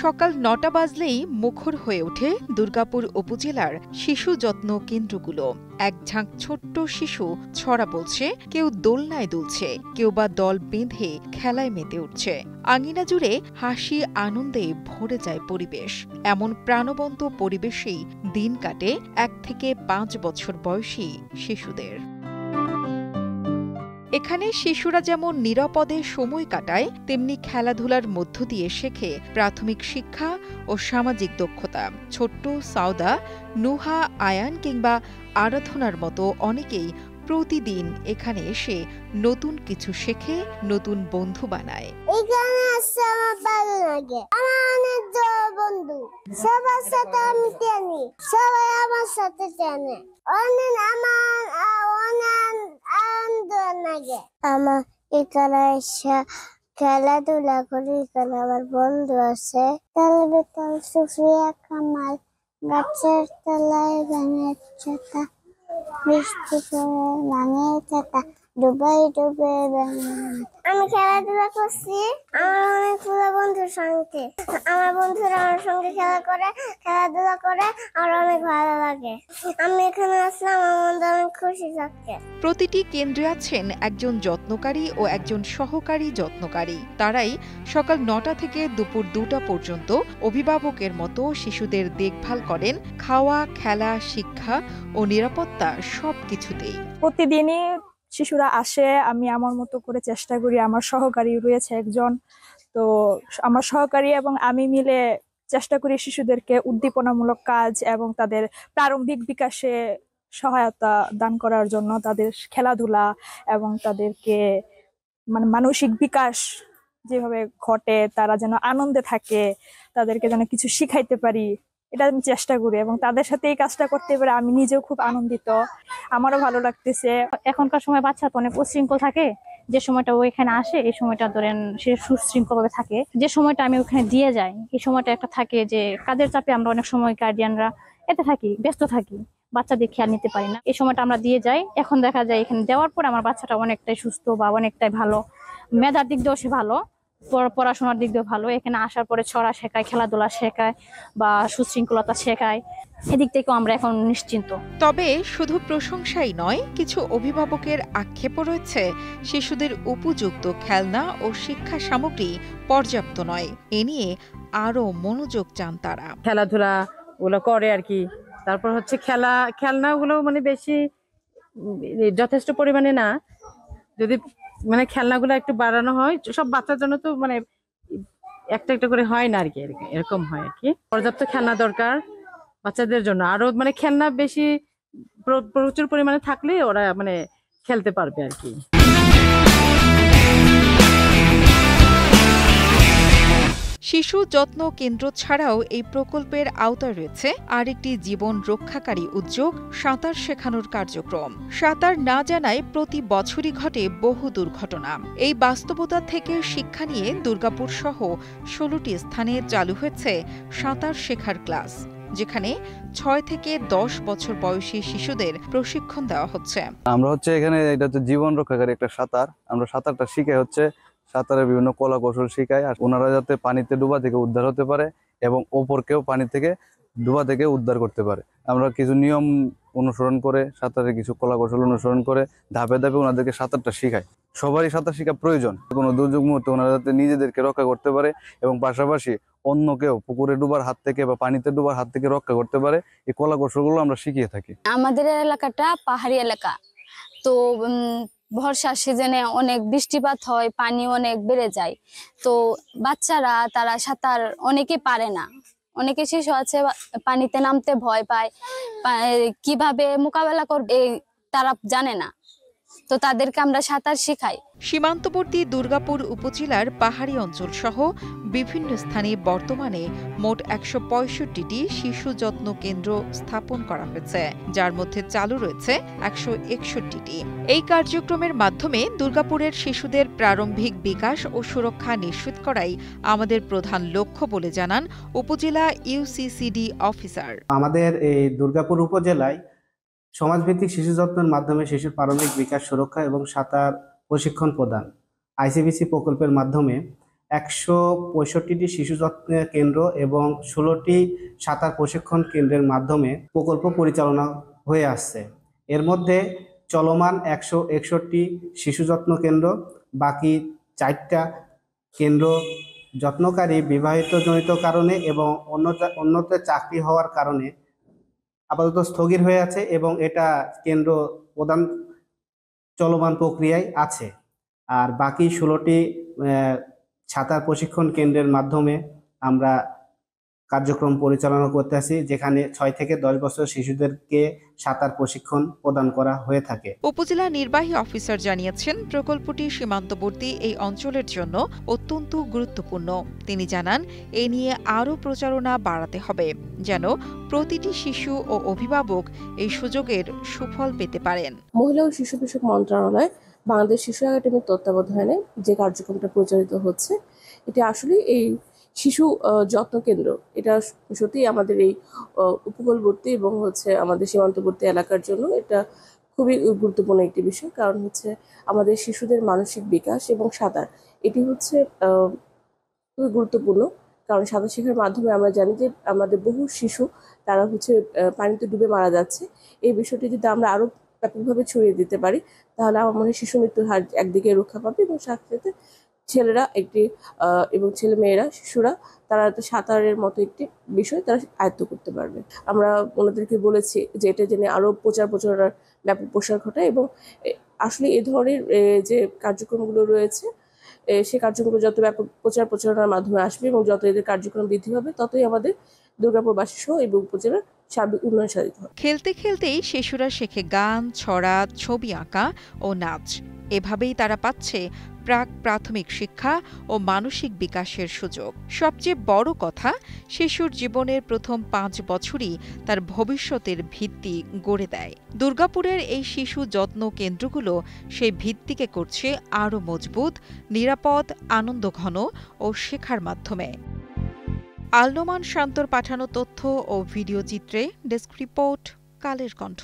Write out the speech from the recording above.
সকাল ৯টা বাজলেই মুখর হয়ে ওঠে দুর্গাপুর উপজেলার শিশু যত্ন কেন্দ্রগুলো। এক ঝাঁক ছোট্ট শিশু ছড়া বলছে, কেউ দোলনায় দুলছে, কেউ বা দল বেঁধে খেলায় মেতে উঠছে। আঙিনা জুড়ে হাসি আনন্দে ভরে যায় পরিবেশ। এমন প্রাণবন্ত পরিবেশেই দিন কাটে ১ থেকে ৫ বছর বয়সী শিশুদের। এখানে শিশুরা যেমন নিরাপদে সময় কাটায়, তেমনি খেলাধুলার মধ্য দিয়ে শেখে প্রাথমিক শিক্ষা ও সামাজিক দক্ষতা। ছোট্ট সাউদা, নুহা, আয়ান কিংবা আরাধনার মতো অনেকেই প্রতিদিন এখানে এসে নতুন কিছু শেখে, নতুন বন্ধু বানায়। এখানে আসছে আমার ভালো লাগে। আমার অনেক বন্ধু, সবার সাথে আমি জানি, সবাই আমার সাথে জানে। অনেক আমার অনেক আনন্দ লাগে। আমার এখানে এসে খেলাধুলা করি। এখানে আমার বন্ধু আছে। তালবেতাল, সুফিয়া, কামাল, গাছের তলায় গানের ছাতা, বৃষ্টি পড়ে গানের ছাতা, ডুবাই ডুবে। আমি খেলাধুলা করছি আমার অনেকগুলো বন্ধুর সঙ্গে। আমার বন্ধুরা আমার সঙ্গে খেলাধুলা করে আমার অনেক ভালো লাগে। আমি এখানে আসলাম, আমার মনটা অনেক খুশি থাকে। প্রতিটি কেন্দ্রে আছেন একজন যত্নকারী ও একজন সহকারী যত্নকারী। তারাই সকাল ৯টা থেকে দুপুর ২টা পর্যন্ত অভিভাবকের মতো শিশুদের দেখভাল করেন, খাওয়া, খেলা, শিক্ষা ও নিরাপত্তা সবকিছুতেই। প্রতিদিনই শিশুরা আসে, আমি আমার মতো করে চেষ্টা করি। আমার সহকারী রয়েছে একজন, তো আমার সহকারী এবং আমি মিলে চেষ্টা করি শিশুদেরকে উদ্দীপনামূলক কাজ এবং তাদের প্রারম্ভিক বিকাশে সহায়তা দান করার জন্য, তাদের খেলাধুলা এবং তাদেরকে মানসিক বিকাশ যেভাবে ঘটে, তারা যেন আনন্দে থাকে, তাদেরকে যেন কিছু শিখাইতে পারি, এটা আমি চেষ্টা করি। এবং তাদের সাথে এই কাজটা করতে পারে আমি নিজেও খুব আনন্দিত, আমারও ভালো লাগতেছে। এখনকার সময় বাচ্চা তো অনেক উচ্ছৃঙ্খল থাকে। যে সময়টা ও এখানে আসে এই সময়টা ধরেন সে সুশৃঙ্খল ভাবে থাকে। যে সময়টা আমি ওখানে দিয়ে যাই এই সময়টা একটা থাকে যে কাজের চাপে আমরা অনেক সময় গার্ডিয়ানরা এতে থাকি, ব্যস্ত থাকি, বাচ্চাদের খেয়াল নিতে পারি না। এই সময়টা আমরা দিয়ে যাই। এখন দেখা যায় এখানে দেওয়ার পর আমার বাচ্চাটা অনেকটাই সুস্থ বা অনেকটাই ভালো, মেধার দিক দিয়েও সে ভালো, পড়াশোনার দিক দিয়ে ভালো। এখানে আসার পরে ছড়া শেখায়, খেলাধুলা শেখায় বা সুশৃঙ্খলতা শেখায়, এদিক থেকেও আমরা এখন নিশ্চিন্ত। তবে শুধু প্রশংসাই নয়, কিছু অভিভাবকের আক্ষেপও রয়েছে, শিশুদের উপযুক্ত খেলনা ও শিক্ষা সামগ্রী পর্যাপ্ত নয়। এ নিয়ে আরো মনোযোগ চান তারা। খেলাধুলা ওগুলো করে আর কি, তারপর হচ্ছে খেলনাগুলো বেশি যথেষ্ট পরিমাণে না। যদি খেলনাগুলো একটু বাড়ানো হয়, সব বাচ্চার জন্য তো একটা একটা করে হয় না আর কি, এরকম হয় আর কি। পর্যাপ্ত খেলনা দরকার বাচ্চাদের জন্য, আরো খেলনা বেশি প্রচুর পরিমাণে থাকলে ওরা খেলতে পারবে আর কি। শিশু যত্ন কেন্দ্র ছাড়াও এই প্রকল্পের আওতায় রয়েছে আরেকটি জীবন রক্ষাকারী উদ্যোগ, সাঁতার শেখানোর কার্যক্রম। সাঁতার না জানায় প্রতি বছরই ঘটে বহু দুর্ঘটনা। এই বাস্তবতা থেকে শিক্ষা নিয়ে দুর্গাপুর সহ ১৬টি স্থানে চালু হয়েছে সাঁতার শেখার ক্লাস, যেখানে ৬ থেকে ১০ বছর বয়সী শিশুদের প্রশিক্ষণ দেওয়া হচ্ছে। আমরা এখানে এটা হচ্ছে জীবন রক্ষাকারী একটা সাঁতার। আমরা সাঁতারটা শিখে সাঁতারের বিভিন্ন কলা কৌশল শিখাই, আর ওনারা যাতে পানিতে ডুবা থেকে উদ্ধার হতে পারে এবং ওপরকেও পানি থেকে ডুবা থেকে উদ্ধার করতে পারে। আমরা কিছু নিয়ম অনুসরণ করে, সাঁতারের কিছু কলা কৌশল অনুসরণ করে ধাপে ধাপে ওনাদেরকে সাঁতারটা শিখাই। সবারই সাঁতার শেখা প্রয়োজন, কোনো দুর্যোগ মুহূর্তে ওনারা যাতে নিজেদেরকে রক্ষা করতে পারে এবং পাশাপাশি অন্যকেও পুকুরে ডুবার হাত থেকে বা পানিতে ডুবার হাত থেকে রক্ষা করতে পারে। এই কলা কৌশলগুলো আমরা শিখিয়ে থাকি। আমাদের এলাকাটা পাহাড়ি এলাকা, তো বর্ষার সিজনে অনেক বৃষ্টিপাত হয়, পানি অনেক বেড়ে যায়। তো বাচ্চারা তারা সাঁতার অনেকে পারে না, অনেকে শিশু আছে পানিতে নামতে ভয় পায়, কিভাবে মোকাবেলা করবে তারা জানে না, তো তাদেরকে আমরা সাঁতার শেখাই। সীমান্তবর্তী দুর্গাপুর উপজেলার পাহাড়ি অঞ্চল সহ বিভিন্ন স্থানে বর্তমানে মোট ১৬৫টি শিশু যত্ন কেন্দ্র স্থাপন করা হয়েছে, যার মধ্যে চালু রয়েছে ১৬১টি। এই কার্যক্রমের মাধ্যমে দুর্গাপুরের শিশুদের প্রারম্ভিক বিকাশ ও সুরক্ষা নিশ্চিত করাই আমাদের প্রধান লক্ষ্য বলে জানান উপজেলা ইউসিসিডি অফিসার। আমাদের এই দুর্গাপুর উপজেলায় সমাজভিত্তিক শিশু যত্নের মাধ্যমে শিশুর প্রারম্ভিক বিকাশ, সুরক্ষা এবং সাঁতার প্রশিক্ষণ প্রদান আইসিবিসি প্রকল্পের মাধ্যমে 165টি শিশু যত্ন কেন্দ্র এবং 16টি সাঁতার প্রশিক্ষণ কেন্দ্রের মাধ্যমে প্রকল্প পরিচালনা হয়ে আসছে। এর মধ্যে চলমান 161টি শিশু যত্ন কেন্দ্র, বাকি 4টা কেন্দ্র যত্নকারী বিবাহিতজনিত কারণে এবং অন্যত্র চাকরি হওয়ার কারণে আপাতত স্থগিত হয়ে আছে এবং এটা কেন্দ্র প্রদান চলমান প্রক্রিয়ায় আছে। আর বাকি 16টি সাঁতার প্রশিক্ষণ কেন্দ্রের মাধ্যমে আমরা কার্যক্রম পরিচালনা করতেছি, যেখানে 6 থেকে 10 বছর শিশুদেরকে সাঁতার প্রশিক্ষণ প্রদান করা হয়ে থাকে। উপজেলা নির্বাহী অফিসার জানিয়েছেন, প্রকল্পটি সীমান্তবর্তী এই অঞ্চলের জন্য অত্যন্ত গুরুত্বপূর্ণ। তিনি জানান, এ নিয়ে আরও প্রচারণা বাড়াতে হবে, যেন প্রতিটি শিশু ও অভিভাবক এই সুযোগের সুফল পেতে পারেন। মহিলা ও শিশু বিষয়ক মন্ত্রণালয় বাংলাদেশ শিশু একাডেমির তত্ত্বাবধানে যে কার্যক্রমটা পরিচালিত হচ্ছে, এটা আসলে এই শিশু যত্ন কেন্দ্র, এটা সত্যি আমাদের এই উপকূলবর্তী এবং আমাদের সীমান্তবর্তী এলাকার জন্য এটা খুবই গুরুত্বপূর্ণ একটি বিষয়। কারণ আমাদের শিশুদের মানসিক বিকাশ এবং সাঁতার, এটি খুবই গুরুত্বপূর্ণ। কারণ সাঁতার শেখার মাধ্যমে আমরা জানি যে আমাদের বহু শিশু তারা পানিতে ডুবে মারা যাচ্ছে। এই বিষয়টি যদি আমরা আরো ব্যাপকভাবে ছড়িয়ে দিতে পারি, তাহলে আমার মনে হয় শিশু মৃত্যুর হার একদিকে রক্ষা পাবে এবং সাথে সাথে ছেলেরা এবং ছেলে মেয়েরা, শিশুরা তারা সাঁতারের মতো একটি বিষয় তারা আয়ত্ত করতে পারবে। আমরা ওনাদেরকে বলেছি যে এটা জেনে আরো প্রচারণার ব্যাপক প্রসার ঘটায় এবং আসলে এই ধরনের যে কার্যক্রমগুলো রয়েছে, সেই কার্যক্রমগুলো যত ব্যাপক প্রচারণার মাধ্যমে আসবে এবং যত এদের কার্যক্রম বৃদ্ধি হবে, ততই আমাদের দুর্গাপুরবাসী সহ এই উপজেলার সার্বিক উন্নয়ন সাধিত হবে। খেলতে খেলতেই শিশুরা শেখে গান, ছড়া, ছবি আঁকা ও নাচ। এভাবেই তারা পাচ্ছে প্রাথমিক শিক্ষা ও মানসিক বিকাশের সুযোগ। সবচেয়ে বড় কথা, শিশুর জীবনের প্রথম 5 বছরই তার ভবিষ্যতের ভিত্তি গড়ে দেয়। দুর্গাপুরের এই শিশু যত্ন কেন্দ্রগুলো সেই ভিত্তিকে করছে আরও মজবুত, নিরাপদ, আনন্দঘন ও শেখার মাধ্যমে। আল-নোমান শান্তর পাঠানো তথ্য ও ভিডিও চিত্রে ডেস্ক রিপোর্ট, কালের কণ্ঠ।